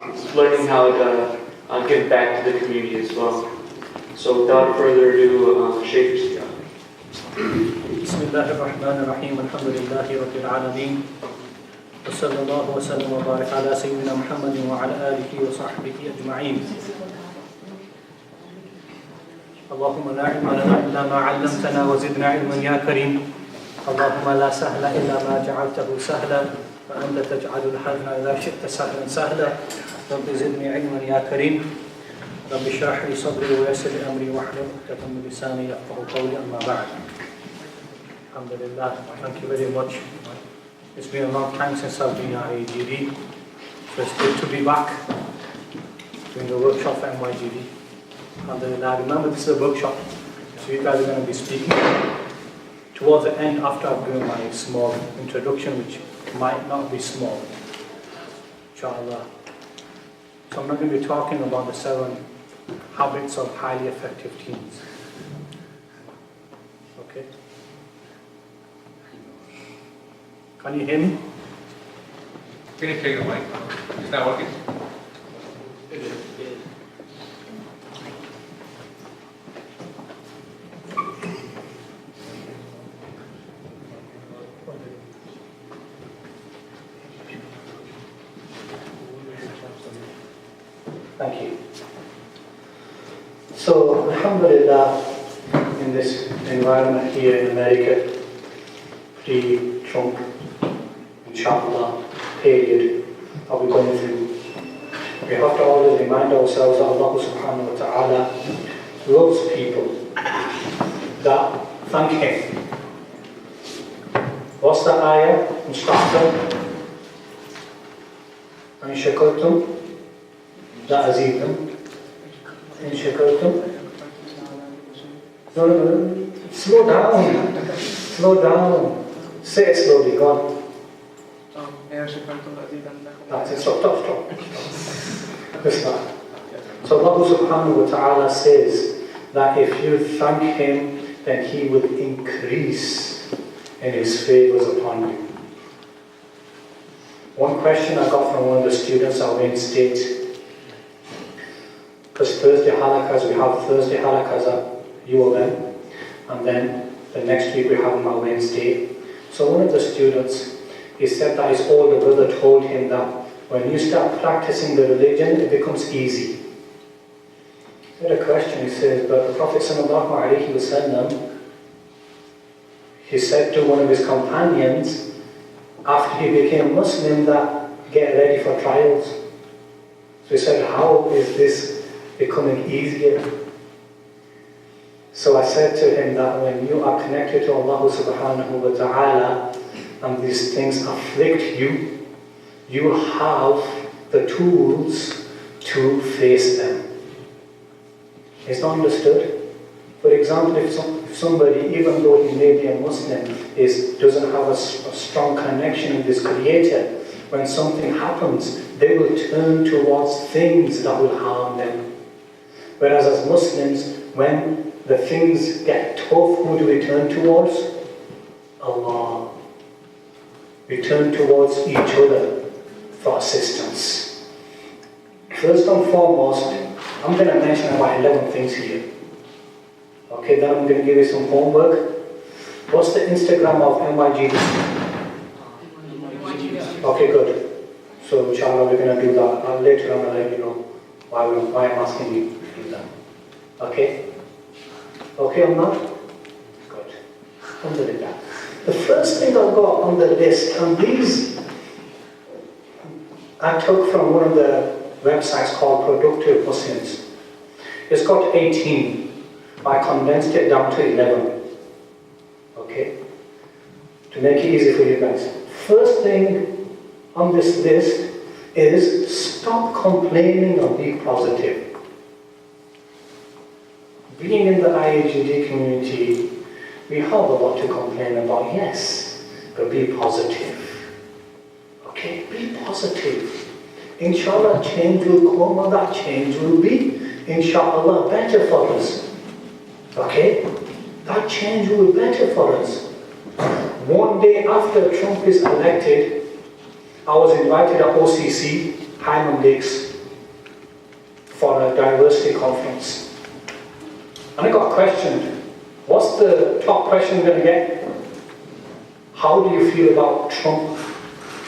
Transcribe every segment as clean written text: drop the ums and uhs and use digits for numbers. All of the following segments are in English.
learning how to give back to the community as well. So without further ado, Sheikh Ishtiaq. Bismillah ar-Rahman ar-Rahim, alhamdulillahi rabbil alameen, wa sallallahu wa sallam wa barik ala sayyidina Muhammadin wa ala alihi wa sahbihi ajma'in. Allahumma la ilma lana illa ma 'allamtana wa zidna ilman ya kareem. Allahumma la sahla illa ma ja'altahu sahla wa anta taj'alul hazna idha shi'ta sahlan sahla. Rabbi zidni ilman ya kareem. Rabbi shrah li sadri wa yassir li amri wahlul 'uqdatan min lisani yafqahu qawli, amma ba'd. Alhamdulillah, thank you very much. It's been a long time since I've been at IGD, so it's good to be back doing the workshop for MYGD. Alhamdulillah, remember this is a workshop, so you guys are going to be speaking towards the end after I've given my small introduction, which might not be small, inshallah. So I'm not going to be talking about the 7 habits of highly effective teams. Okay? Can you hear me? Can you take the mic? Is that working? Thank you. So, alhamdulillah, in this environment here in America, pre-Trump, inshallah, period that we're going through, we have to always remind ourselves that Allah subhanahu wa ta'ala loves people that thank Him. What's the ayah? Instructor? إن شكرتم لا أزيدكم إن شكرتم. No, slow down. Say it slowly, go on. That's it, stop. Listen. So Allah subhanahu wa ta'ala says that if you thank Him, then He will increase in His favors upon you. One question I got from one of the students at Wayne State, because Thursday halakas, we have Thursday halakas at UOM, and then the next week we have them at Wayne State. So one of the students, he said that his older brother told him that when you start practicing the religion, it becomes easy. He had a question, he says, but the Prophet sallallahu alaihi wasallam, he said to one of his companions, after he became Muslim, that get ready for trials. So he said, how is this becoming easier? So I said to him that when you are connected to Allah subhanahu wa ta'ala and these things afflict you, you have the tools to face them. It's not understood. For example, if somebody, even though he may be a Muslim, doesn't have a strong connection with his Creator, when something happens, they will turn towards things that will harm them. Whereas as Muslims, when the things get tough, who do we turn towards? Allah. We turn towards each other for assistance. First and foremost, I'm going to mention about 11 things here. Okay, then I'm going to give you some homework. What's the Instagram of MYGD? Okay, good. So inshallah we're going to do that. Later on I'll let you know why I'm asking you to do that. Okay? Okay on that? Good. Alhamdulillah. The first thing I've got on the list, and these I took from one of the websites called Productive Muslims. It's got 18. I condensed it down to 11. Okay? To make it easy for you guys. First thing on this list is stop complaining and be positive. Being in the IAGD community, we have a lot to complain about, yes, but be positive. Okay? Be positive. Inshallah, change will come, and that change will be, inshallah, better for us. Okay? That change will be better for us. One day after Trump is elected, I was invited at OCC, Hyman Lakes, for a diversity conference. And I got questioned, what's the top question we're going to get? How do you feel about Trump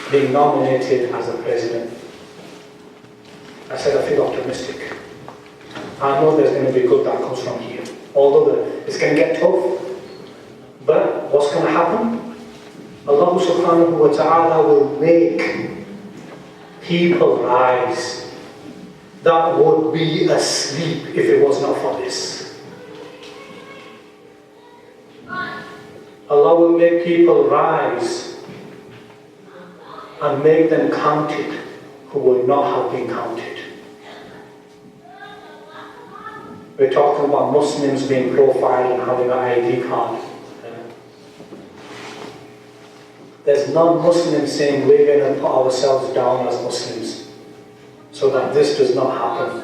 being nominated as a president? I said, I feel optimistic. I know there's going to be good that comes from here. Although it's going to get tough. But what's going to happen? Allah subhanahu wa ta'ala will make people rise that would be asleep if it was not for this. Allah will make people rise and make them counted who would not have been counted. We're talking about Muslims being profiled and having an ID card. There's non-Muslims saying we're going to put ourselves down as Muslims so that this does not happen.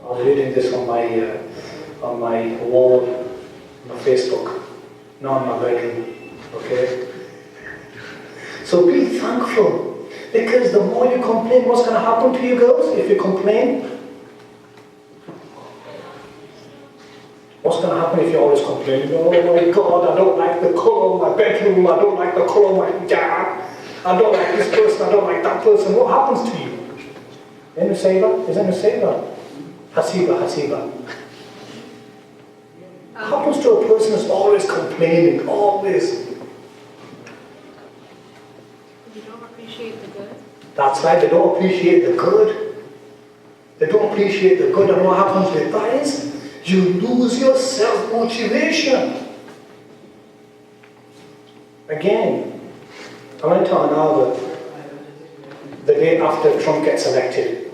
I was reading this on my wall, on Facebook, not in my bedroom. Okay? So be thankful, because the more you complain, what's going to happen to you girls if you complain? What's going to happen if you're always complaining? Oh my God, I don't like the colour of my bedroom, I don't like the colour of my hijab, I don't like this person, I don't like that person. What happens to you? Nusayba? Is that Nusayba? Hasiba. What happens to a person who's always complaining, always? You don't appreciate the good? That's right, they don't appreciate the good. They don't appreciate the good, and what happens with that is, you lose your self-motivation. Again, I went to another the day after Trump gets elected,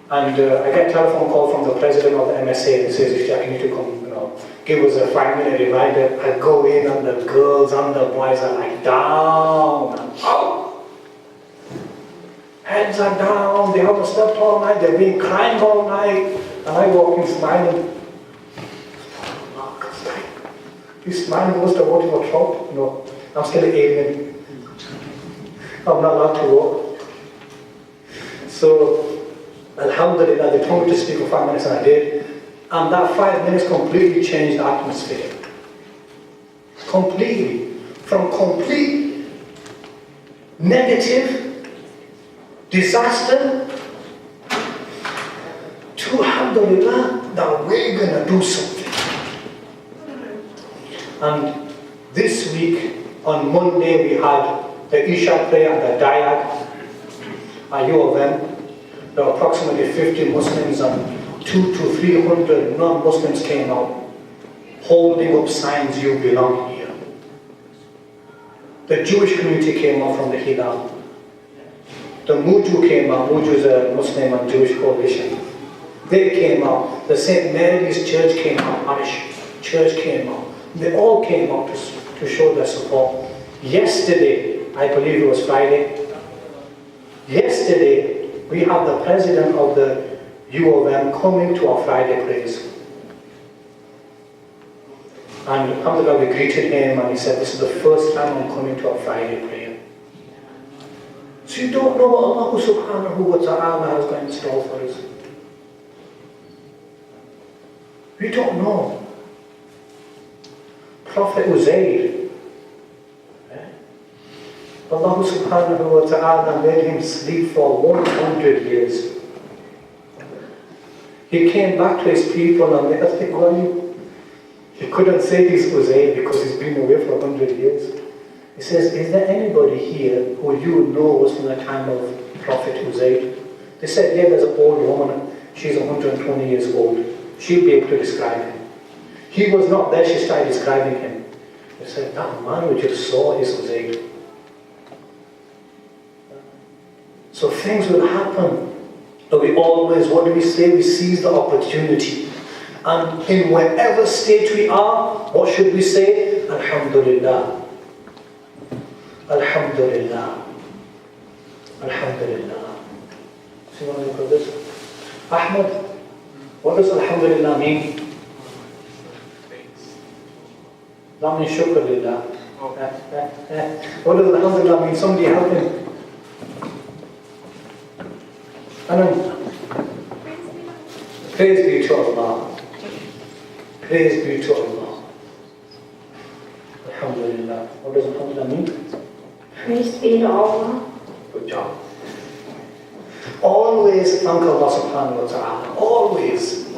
and I get a telephone call from the president of the MSA and says, Ishtiaq, you need to come, give us a 5-minute reminder. I go in and the girls and the boys are like down and out. Heads are down, they haven't slept all night, they've been crying all night. And I walk in smiling. He's smiling, must have voted for Trump. No, I'm still an alien. I'm not allowed to vote. So, alhamdulillah, they told me to speak for 5 minutes and I did. And that 5 minutes completely changed the atmosphere. Completely. From complete negative disaster to alhamdulillah that we're going to do something. And this week, on Monday, we had the Ishtiaq prayer and the Dayag. Are you of them? There were approximately 50 Muslims and 200 to 300 non-Muslims came out, holding up signs, you belong here. The Jewish community came out from the Hilal. The Muju came out. Muju is a Muslim and Jewish coalition. They came out. The St. Mary's Church came out. Irish Church came out. They all came out to show their support. Yesterday, I believe it was Friday, yesterday we had the president of the U of M coming to our Friday prayers. And alhamdulillah, we greeted him and he said, this is the first time I'm coming to our Friday prayer. So you don't know what Allah subhanahu wa ta'ala has got in store for us. We don't know. Prophet Uzair, Allah subhanahu wa ta'ala made him sleep for 100 years. He came back to his people and they asked him, he couldn't say he's Uzair because he's been away for 100 years. He says, is there anybody here who you know was from the time of Prophet Uzair? They said, yeah, there's an old woman, she's 120 years old. She'll be able to describe him. He was not there, she started describing him. They said, that man we just saw is Uzair. So things will happen. But we always, what do we say? We seize the opportunity. And in whatever state we are, what should we say? Alhamdulillah. Alhamdulillah. Alhamdulillah. So you want to look at this? Ahmed, what does Alhamdulillah mean? That means Shukrulillah. What does Alhamdulillah mean? Somebody help him. Anand. Praise be to Allah. Praise be to Allah. Alhamdulillah. What does Alhamdulillah mean? Praise be to Allah. Good job. Always thank Allah subhanahu wa ta'ala. Always.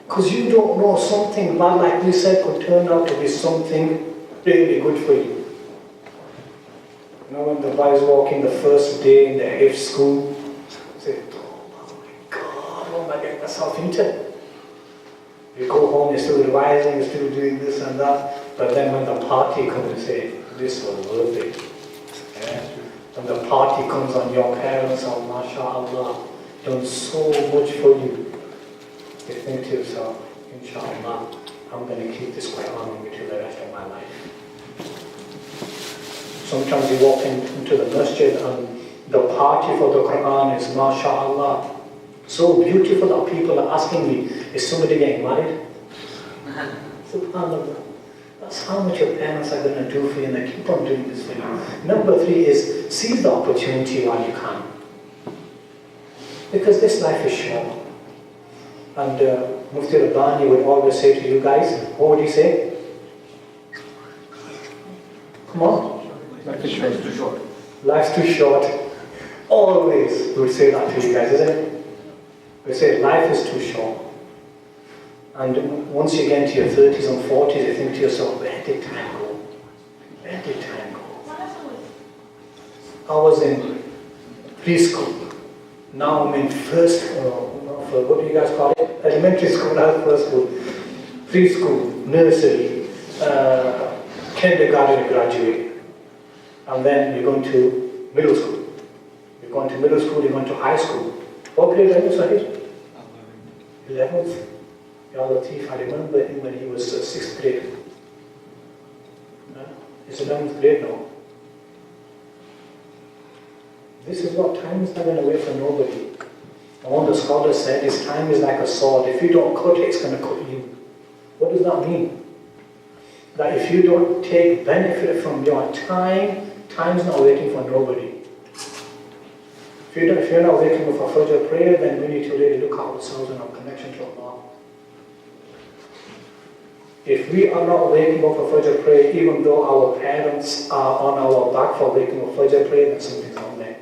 Because you don't know, something bad, like we said, could turn out to be something really good for you. You know, when the boys walk in the first day in the Hifz school, say, oh my God, what am I getting myself into? You go home, you're still revising, you're still doing this and that, but then when the party comes, you say, this was worth it. Yeah? When the party comes on, your parents are, mashallah, done so much for you. You think to yourself, inshallah, I'm going to keep this Quran on me till the rest of my life. Sometimes you walk into the masjid and the party for the Quran is, mashallah, so beautiful that people are asking me, is somebody getting married? Subhanallah. That's how much your parents are going to do for you, and they keep on doing this for you. Number 3 is, seize the opportunity while you can. Because this life is short. And Mufti Rabbani would always say to you guys, what would he say? Come on. Life is too short. Life's too short. Always we would say that to you guys, isn't it? We say life is too short. And once you get into your 30s and 40s, you think to yourself, where did time go? Where did time go? I was in preschool. Now I'm in what do you guys call it? Elementary school, not first school. Preschool, nursery, kindergarten, graduate. And then you're going to middle school. You're going to middle school, you're going to high school. What grade are you, Sahid? 11th. Ya Latif, I remember him when he was 6th grade. He's 11th grade now. This is what time is not going to wait for nobody. And one of the scholars said, his time is like a sword. If you don't cut it, it's going to cut you. What does that mean? That if you don't take benefit from your time, time's not waiting for nobody. If you're not waiting for Fajr prayer, then we need to really look at ourselves and our connection to Allah. If we are not waking up for Fajr prayer, even though our parents are on our back for waking up for Fajr prayer, then something's wrong there.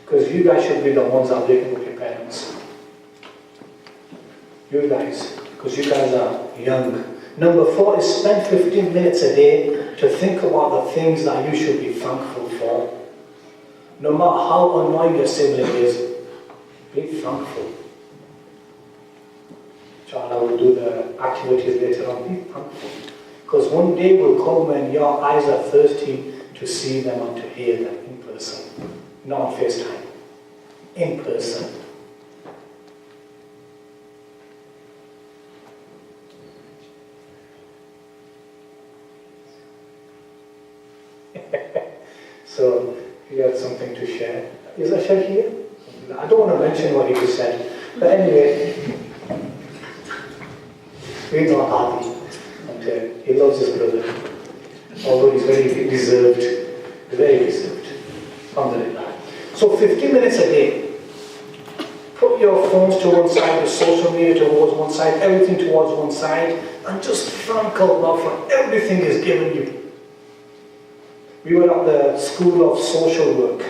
Because you guys should be the ones that are waking up your parents. You guys, because you guys are young. Number 4 is spend 15 minutes a day to think about the things that you should be thankful for. No matter how annoying your sibling is, be thankful. Inshallah, we'll do the activities later on. Be thankful. Because one day will come when your eyes are thirsty to see them and to hear them in person. Not on FaceTime. In person. So, he had something to share. Is that Shiekh here? I don't want to mention what he just said. But anyway, we're not happy. And he loves his brother. Although he's very reserved. Very reserved. Alhamdulillah. So 15 minutes a day. Put your phones to one side, the social media towards one side, everything towards one side, and just thank Allah for everything He's given you. We were at the School of Social Work,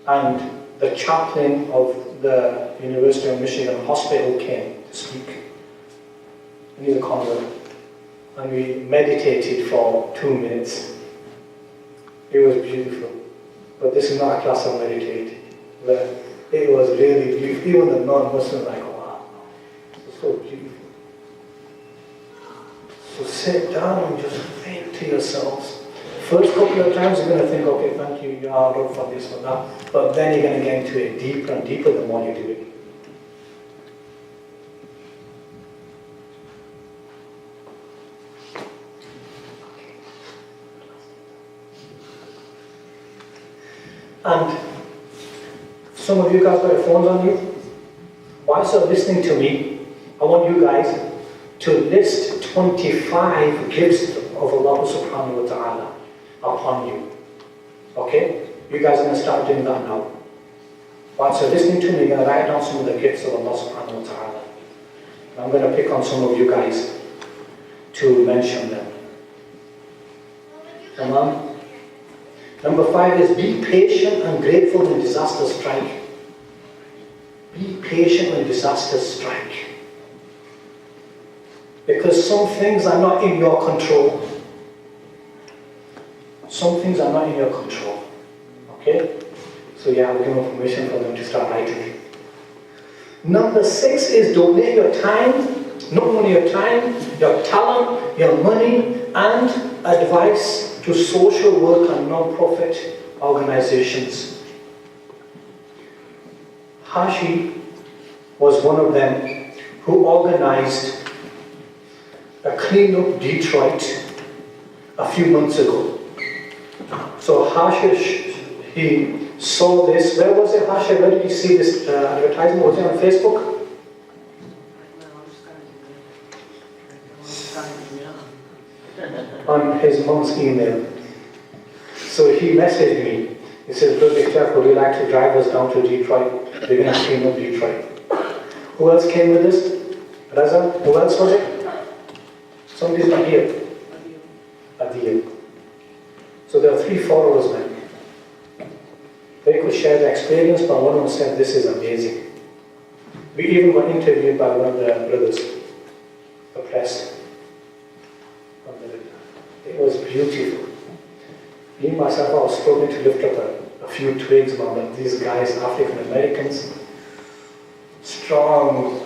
and the chaplain of the University of Michigan Hospital came to speak. And he's a convert. And we meditated for 2 minutes. It was beautiful. But this is not a class of meditating. But it was really beautiful. Even the non-Muslims like, wow, it's so beautiful. So sit down and just think to yourselves. First couple of times you're going to think, okay, thank you, Ya Rabb, for this or that. But then you're going to get into it deeper and deeper the more you do it. And some of you guys got your phones on you. Whilst you're listening to me, I want you guys to list 25 gifts of Allah subhanahu wa ta'ala upon you. Okay? You guys are going to start doing that now. Once you're listening to me, you're going to write down some of the gifts of Allah subhanahu wa ta'ala. And I'm going to pick on some of you guys to mention them. Come on. Number 5 is be patient and grateful when disasters strike. Be patient when disasters strike. Because some things are not in your control. Some things are not in your control. Okay? So yeah, I'll give them permission for them to start writing. Number 6 is donate your time, not only your time, your talent, your money, and advice to social work and non-profit organizations. Hashi was one of them who organized a Clean Up Detroit a few months ago. So Hashi, he saw this. Where was it, Hashi? Where did you see this advertisement? Was it on Facebook? On his mom's email. So he messaged me. He says, Brother Ishtiaq, would you like to drive us down to Detroit? We're going to clean up Detroit. Who else came with us? Raza? Who else was it? Somebody's not here. Adiyah. So there are 3 followers then. They could share their experience, but one of them said, this is amazing. We even got interviewed by one of the brothers, the press. It was beautiful. Me myself, I was struggling to lift up a few twigs about these guys, African Americans, strong.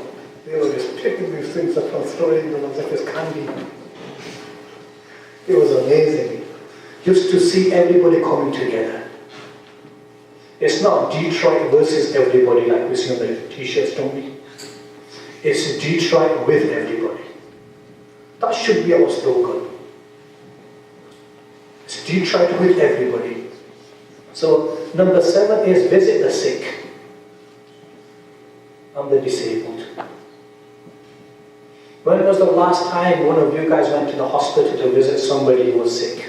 They were just picking these things up and throwing them as if it's candy. It was amazing. Just to see everybody coming together. It's not Detroit versus everybody like we see on the t-shirts, don't we? It's Detroit with everybody. That should be our slogan. It's Detroit with everybody. So number 7 is visit the sick and the disabled. When was the last time one of you guys went to the hospital to visit somebody who was sick?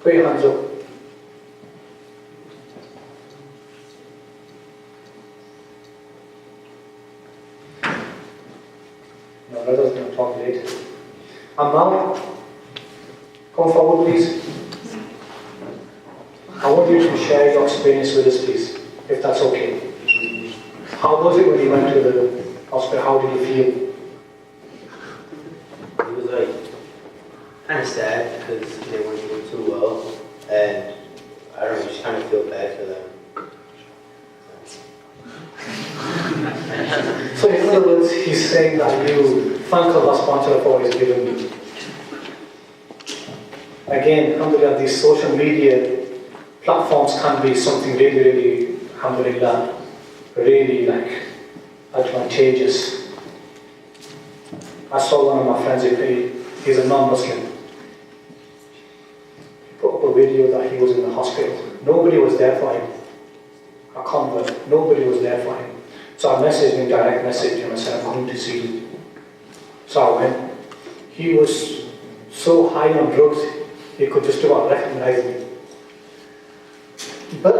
Put your hands up. No, brother's going to talk later. Amal, come forward please. I want you to share your experience with us please, if that's okay. How was it when you went to the hospital? How did you feel? It was like kind of sad because they weren't doing too well, and I don't know, just kind of feel bad for them. So in other words, he's saying that you thank Allah subhanahu wa ta'ala for what he's given you. Again, alhamdulillah, these social media platforms can be something really, really, alhamdulillah, really like advantageous. I saw one of my friends, he's a non-Muslim. He put up a video that he was in the hospital. Nobody was there for him. A convert, nobody was there for him. So I messaged him, direct messaged him, I said, I'm going to see you. So I went. He was so high on drugs, he could just about recognize me. But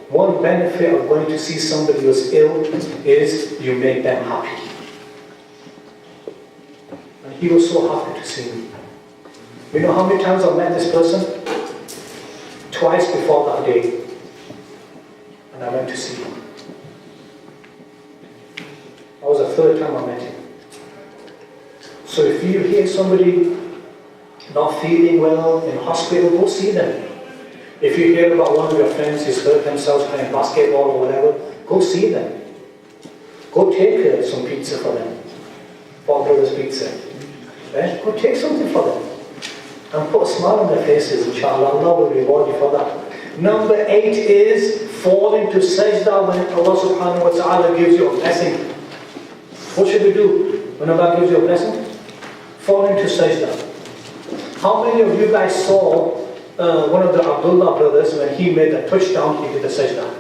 one benefit of going to see somebody who's ill is you make them happy. And he was so happy to see me. You know how many times I met this person? Twice before that day. And I went to see him. That was the 3rd time I met him. So if you hear somebody not feeling well in hospital, go see them. If you hear about one of your friends who's hurt themselves playing basketball or whatever, go see them. Go take some pizza for them. For Brothers Pizza. Right? Go take something for them. And put a smile on their faces, inshallah. Allah will reward you for that. Number 8 is fall into sajda when Allah subhanahu wa ta'ala gives you a blessing. What should we do when Allah gives you a blessing? Fall into sajda. How many of you guys saw one of the Abdullah brothers when he made a touchdown, he did a sajda?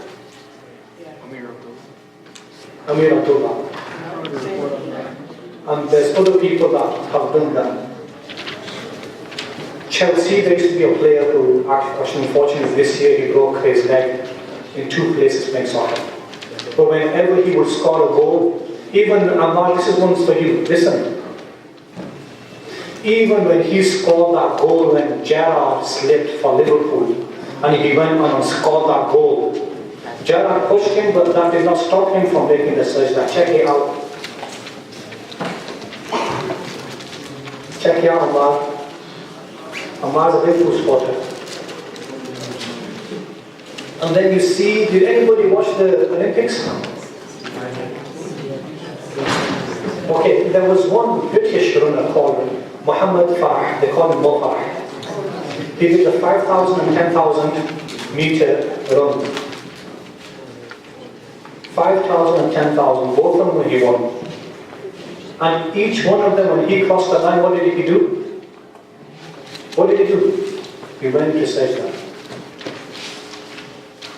Amir Abdullah. And there's other people that have done that. Chelsea, there used to be a player who actually, unfortunately this year he broke his leg in 2 places playing soccer. But whenever he would score a goal, even Ammar, this is one for you, listen. Even when he scored that goal when Gerrard slipped for Liverpool, and he went on and scored that goal, Gerrard pushed him, but that did not stop him from making the sajda. Check it out. Check it out, Ammar. Ammar's a Liverpool supporter. And then you see, did anybody watch the Olympics? Okay, there was one British runner called Muhammad Farah. They call him Mo Farah. He did the 5,000 and 10,000 meter run. 5,000 and 10,000, both of them when he won. And each one of them, when he crossed the line, what did he do? What did he do? He went to sajda.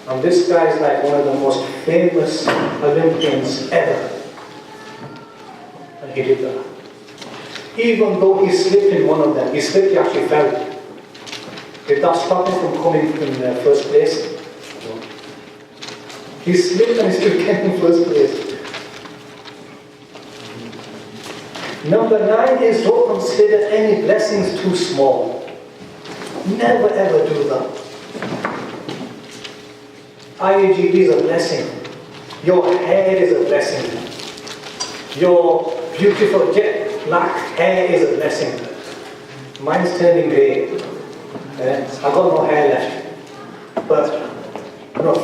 And this guy is like one of the most famous Olympians ever. And he did that. Even though he slipped in one of them, he slipped, he actually fell. Did that stop him from coming in the first place? No. He slipped and he still came in first place. Number 9 is don't consider any blessings too small. Never ever do that. IAGB is a blessing. Your hair is a blessing. Your beautiful jet black hair is a blessing. Mine's turning grey. I've got no hair left. But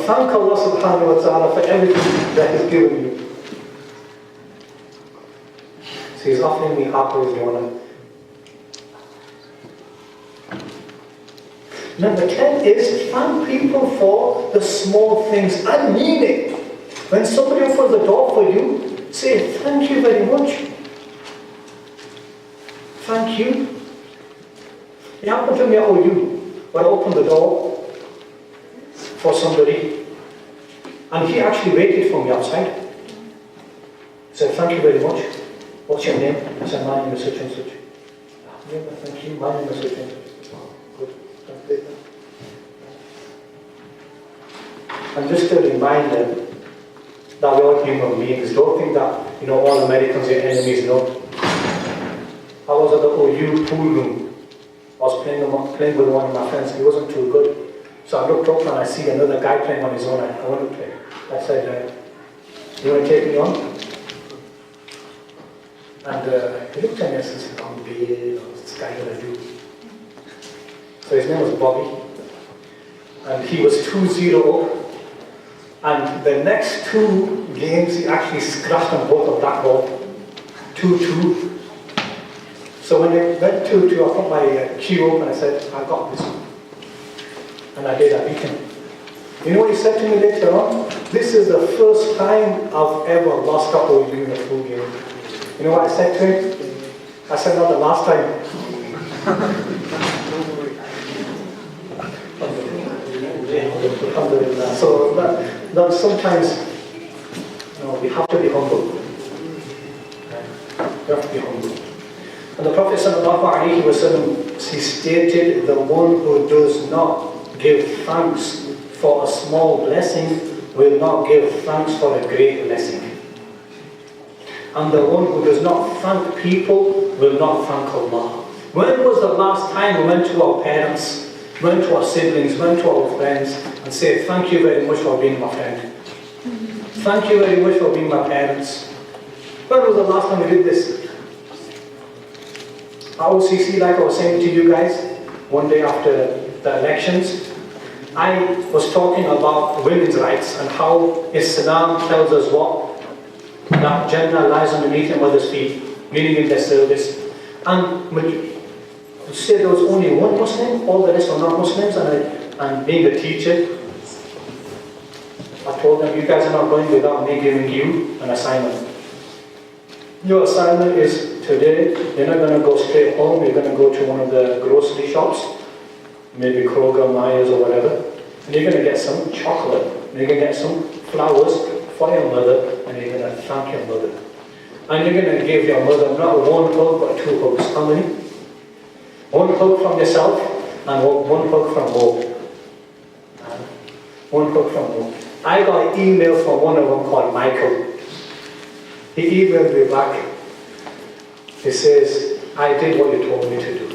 thank Allah subhanahu wa ta'ala for everything that He's given you. So He's offering me apples, you want to. Number 10 is thank people for the small things. I mean it. When somebody opens the door for you, say thank you very much. Thank you. It happened to me at OU when I opened the door for somebody and he actually waited for me outside. He said, thank you very much. What's your name? I said, my name is such and such. Yeah, thank you. My name is such and such. Good. And just a reminder that we're all human beings. Don't think that all Americans are your enemies. No. I was at the OU pool room. I was playing with one of my friends. He wasn't too good. So I looked up and I see another guy playing on his own. I want to play. I said, you want to take me on? And he looked at me and said, I'm big. What's this guy going to do? So his name was Bobby. And he was 2-0 up. And the next 2 games, he actually scratched on both of that ball. 2-2. So when it went 2-2, I put my cue up and I said, I got this one. And I did, I beat him. You know what he said to me later on? This is the first time I've ever lost a OU in a full game. You know what I said to him? I said, not the last time. So that sometimes we have to be humble. We have to be humble. And the Prophet ﷺ, he stated, the one who does not give thanks for a small blessing will not give thanks for a great blessing. And the one who does not thank people will not thank Allah. When was the last time we went to our parents, went to our siblings, went to our friends and said, thank you very much for being my friend. Thank you very much for being my parents. When was the last time we did this? OCC, like I was saying to you guys, one day after the elections, I was talking about women's rights and how Islam tells us what? That Jannah lies underneath a mother's feet, meaning in their service. And to say there was only one Muslim, all the rest are not Muslims, and being a teacher, I told them, you guys are not going without me giving you an assignment. Your assignment is today, you're not going to go straight home, you're going to go to one of the grocery shops, maybe Kroger, Myers or whatever, and you're going to get some chocolate, and you're going to get some flowers for your mother, and you're going to thank your mother. And you're going to give your mother not one hug, but 2 hugs. How many? 1 hug from yourself, and 1 hug from home. And 1 hug from home. I got an email from one of them called Michael. He emailed me back. He says, I did what you told me to do.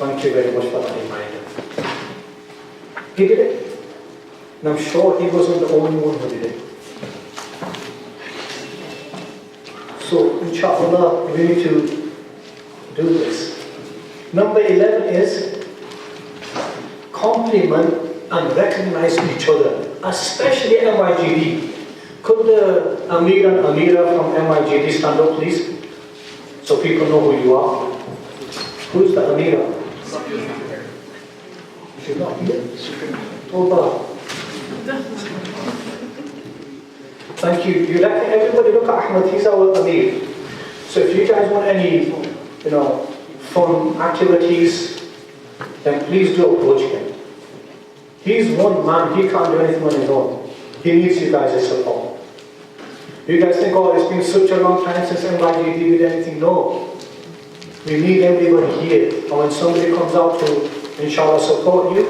Thank you very much for that reminder. He did it. And I'm sure he wasn't the only one who did it. So, inshallah, we need to do this. Number 11 is compliment and recognize each other, especially MIGD. Could the Amir and Amira from MIGD stand up, please? So people know who you are. Who's the Amira? She's not here. Oh, thank you. Everybody look at Ahmed. He's our Amir. So if you guys want any, fun activities, then please do approach him. He's one man. He can't do anything on his own. He needs you guys' support. You guys think, oh, it's been such a long time since MIGD did anything? No. We need everybody here. And when somebody comes out to, inshallah, support you,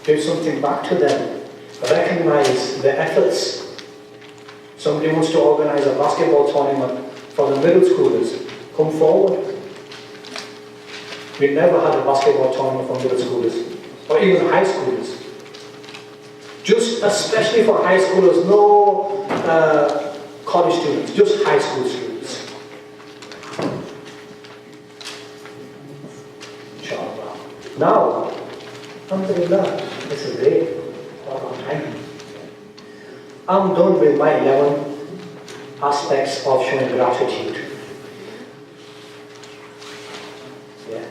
give something back to them. Recognize their efforts. Somebody wants to organize a basketball tournament for the middle schoolers. Come forward. We never had a basketball tournament for middle schoolers, or even high schoolers. Just especially for high schoolers, no college students, just high school students. Inshallah. Now, alhamdulillah, this is great. I'm done with my 11 aspects of showing gratitude. Yeah.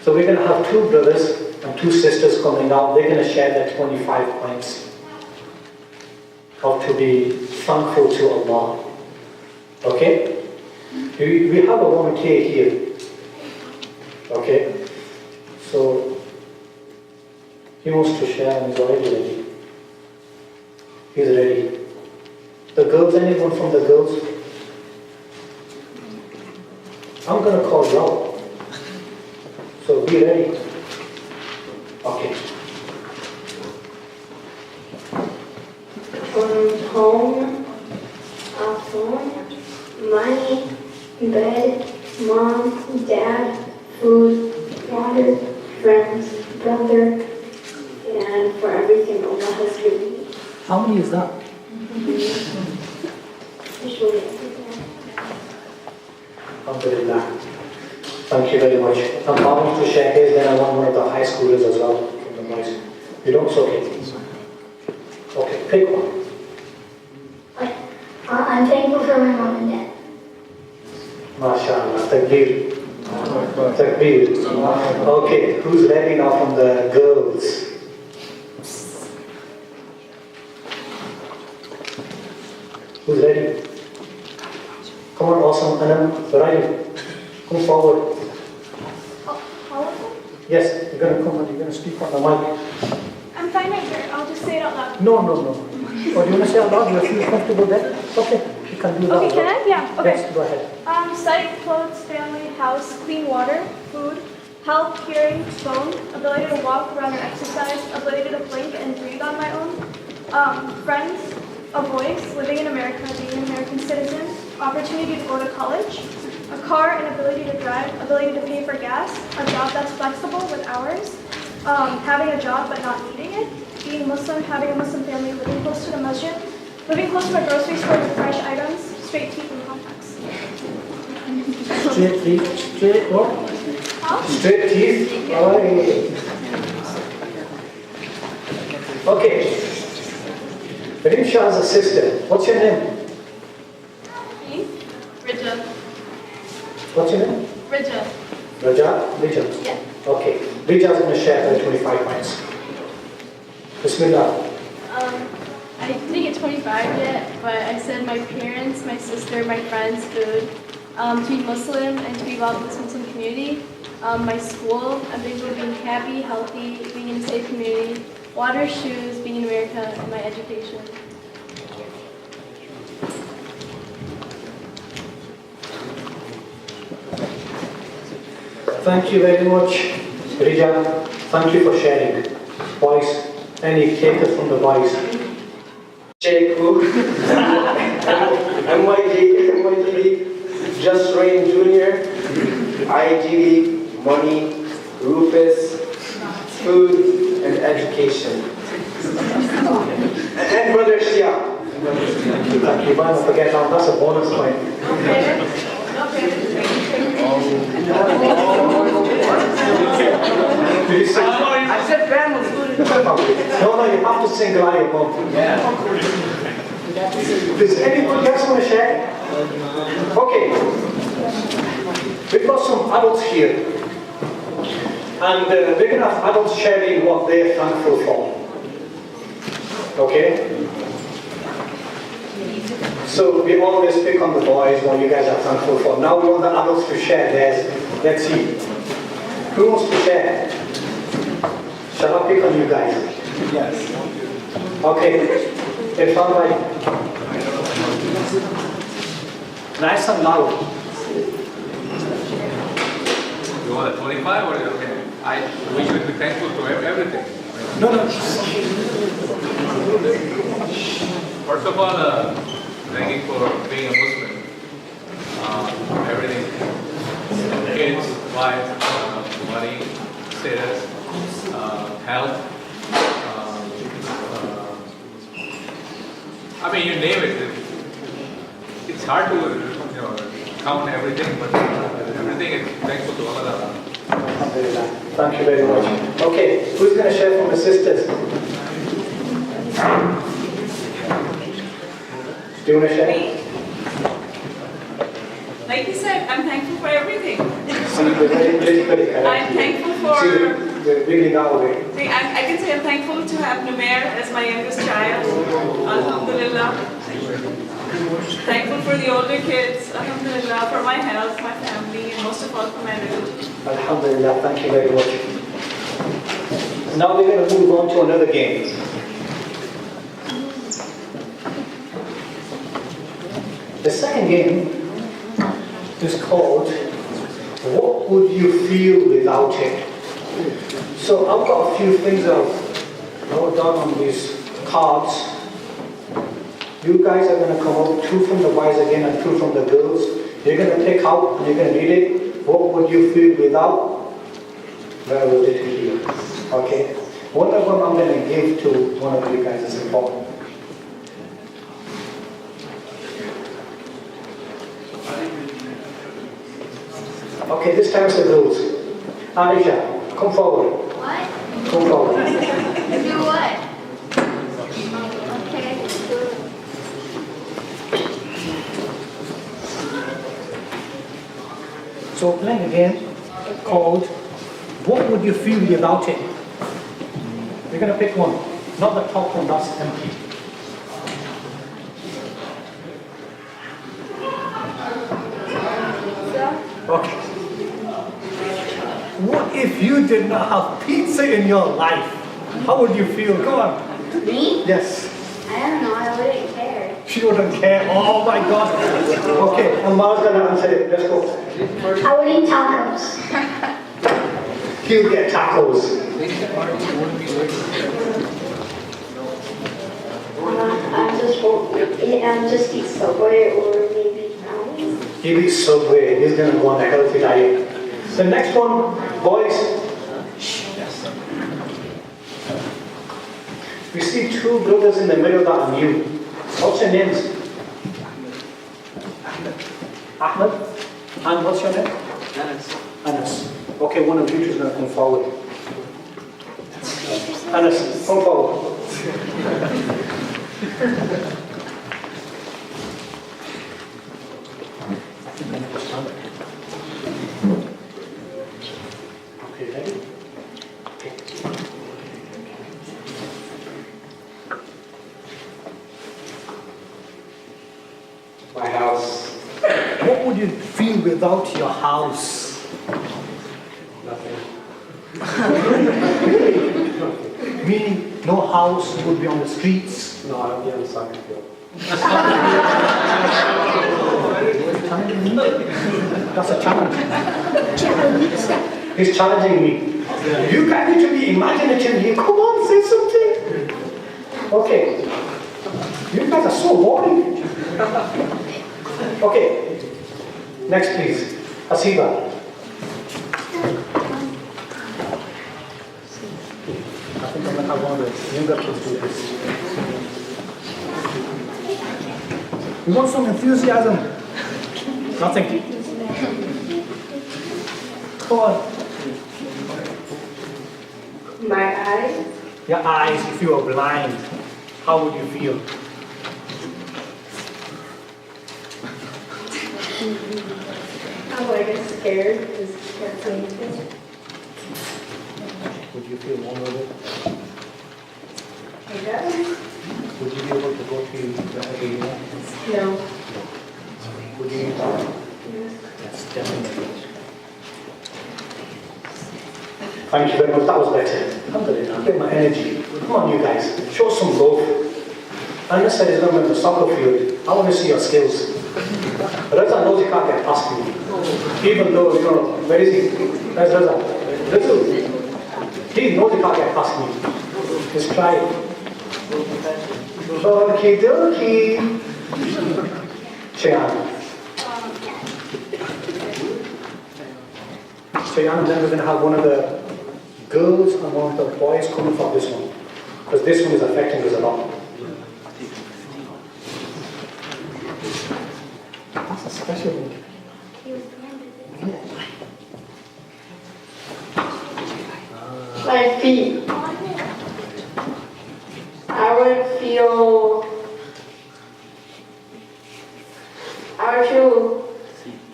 So we're going to have 2 brothers and 2 sisters coming out. They're going to share their 25 points of to be thankful to Allah. Okay? We have a volunteer here. Okay? So he wants to share and he's already ready. He's ready. The girls, anyone from the girls? I'm going to call you out. So be ready. Okay. Home, a phone, money, bed, mom, dad, food, water, friends, brother, and for everything Allah has given me. How many is that? Usually everything. Alhamdulillah. Thank you very much. I'm bound to share his, then I want one of the high schoolers as well from the boys. You don't? It's okay. Okay, pick one. I'm thankful for my mom and dad. MashaAllah. Takbir. Takbir. Okay, who's ready now from the girls? Who's ready? Come on, awesome. Anam, where are you? Come forward. All of them? Yes, you're going to come and you're going to speak on the mic. I'm fine right here. I'll just say it out loud. No. Oh, do you want to say out loud? You feel comfortable there? Okay, you can do that. Okay, can I? Yeah, okay. Yes, go ahead. Sight, clothes, family, house, clean water, food, health, hearing, bone, ability to walk, run, or exercise, ability to blink and breathe on my own, friends, a voice, living in America, being an American citizen, opportunity to go to college, a car and ability to drive, ability to pay for gas, a job that's flexible with hours, having a job but not needing it, being Muslim, having a Muslim family, living close to the masjid, living close to a grocery store with fresh items, straight teeth and contacts. Straight teeth. Straight what? How? Straight teeth. Alright. Okay. Rinsha has a sister. What's your name? Me? Rija. What's your name? Rija. Rija? Yeah. Okay. Rija's going to share her 25 points. Bismillah. I didn't get 25 yet, but I said my parents, my sister, my friends, food, to be Muslim and to be involved in the Muslim community, my school, I'm big for being happy, healthy, being in a safe community, water, shoes, being in America, and my education. Thank you very much, Rija. Thank you for sharing. Boys, any takers from the boys? Sheikh, MYGD, Just Rain Jr., IGD, Money, Rufus, Food, and Education. And Brother Ishtiaq. You might forget that, that's a bonus point. I said Ben was good. No, you have to single out your mom. Does anybody else want to share? Okay. We've got some adults here. And we're going to have adults sharing what they're thankful for. Okay? So we always pick on the boys what you guys are thankful for. Now we want the adults to share theirs. Let's see. Who wants to share? Shall I pick on you guys? Yes. Okay. If somebody. Nice and loud. You want a 25 or okay? We should be thankful for everything. No. First of all, thank you for being a Muslim. Everything, kids, wife, money, status, health. I mean, you name it. It's hard to count everything, but everything is thankful to Allah. Thank you very much. Okay, who's going to share from the sisters? Do you want to share? Like you said, I'm thankful for everything. I'm thankful for... the really loud way. I can say I'm thankful to have Numair as my youngest child. Alhamdulillah. Thankful for the older kids. Alhamdulillah. For my health, my family, and most of all for my religion. Alhamdulillah. Thank you very much. Now we're going to move on to another game. The second game is called What Would You Feel Without It? So I've got a few things I've wrote down on these cards. You guys are going to come up, two from the boys again and two from the girls. You're going to pick out and you're going to read it. What would you feel without? Where would it be? Okay. One of them I'm going to give to one of you guys is important. Okay, this time it's the girls. Aisha, come forward. What? Come forward. Do what? Okay. So we're playing a game called What Would You Feel Without It? You're going to pick one, not the top one, that's empty. Okay. What if you did not have pizza in your life? How would you feel? Go on. Me? Yes. I don't know, I wouldn't care. She wouldn't care. Oh my God. Okay, Amar's going to answer it. Let's go. I would eat tacos. He'll get tacos. I'm just eat Subway or maybe brownies. He'll eat Subway. He's going to go on a healthy diet. The next one, boys. We see two brothers in the middle that are new. What's your names? Ahmed. And what's your name? Anas. Anas. Okay, one of you two is going to come forward. Anas, come forward. Okay, ready? My house, What would you feel without your house? nothing. Meaning, no house would be on the streets. No, I don't get on the soccer field. That's a challenge. He's challenging me. You guys need to be imaginative here. Come on, say something. Okay. You guys are so boring. Okay, next please. Asiba. I think I'm going to have one of the younger kids do this. We want some enthusiasm. Nothing. Come on. My eyes? Your eyes, if you were blind, how would you feel? I'm like scared because I can't see anything. Would you feel vulnerable? I guess. Would you be able to go to wherever you want? No. Would you? Yes, definitely. Thank you very much, that was better. Alhamdulillah, get my energy. Come on, you guys, show some love. I'm not saying I'm in the soccer field. I want to see your skills. Reza knows he can't get past me. Even though, you know, where is he? Where's Reza? He knows he can't get past me. Just try it. Okie dokie. Cheyenne. Cheyenne, then we're going to have one of the girls and one of the boys coming from this one. Because this one is affecting us a lot. That's a special one. My feet. I would feel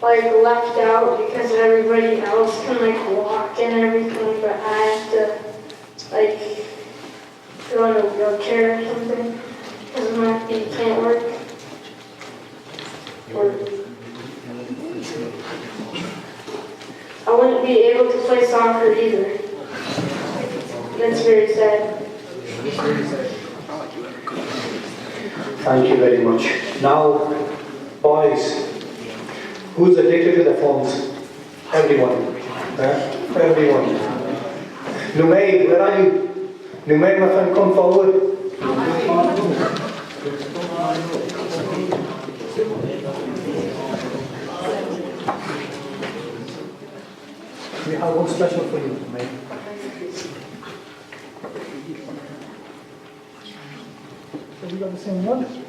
like left out because everybody else can like walk and everything, but I have to like go in a wheelchair or something because my feet can't work. I wouldn't be able to play soccer either. That's very sad. Thank you very much. Now, boys, who's addicted to the phones? Everyone. Everyone. Numaid, where are you? Numaid, my friend, come forward. We have one special for you, Numaid. Have we got the same one?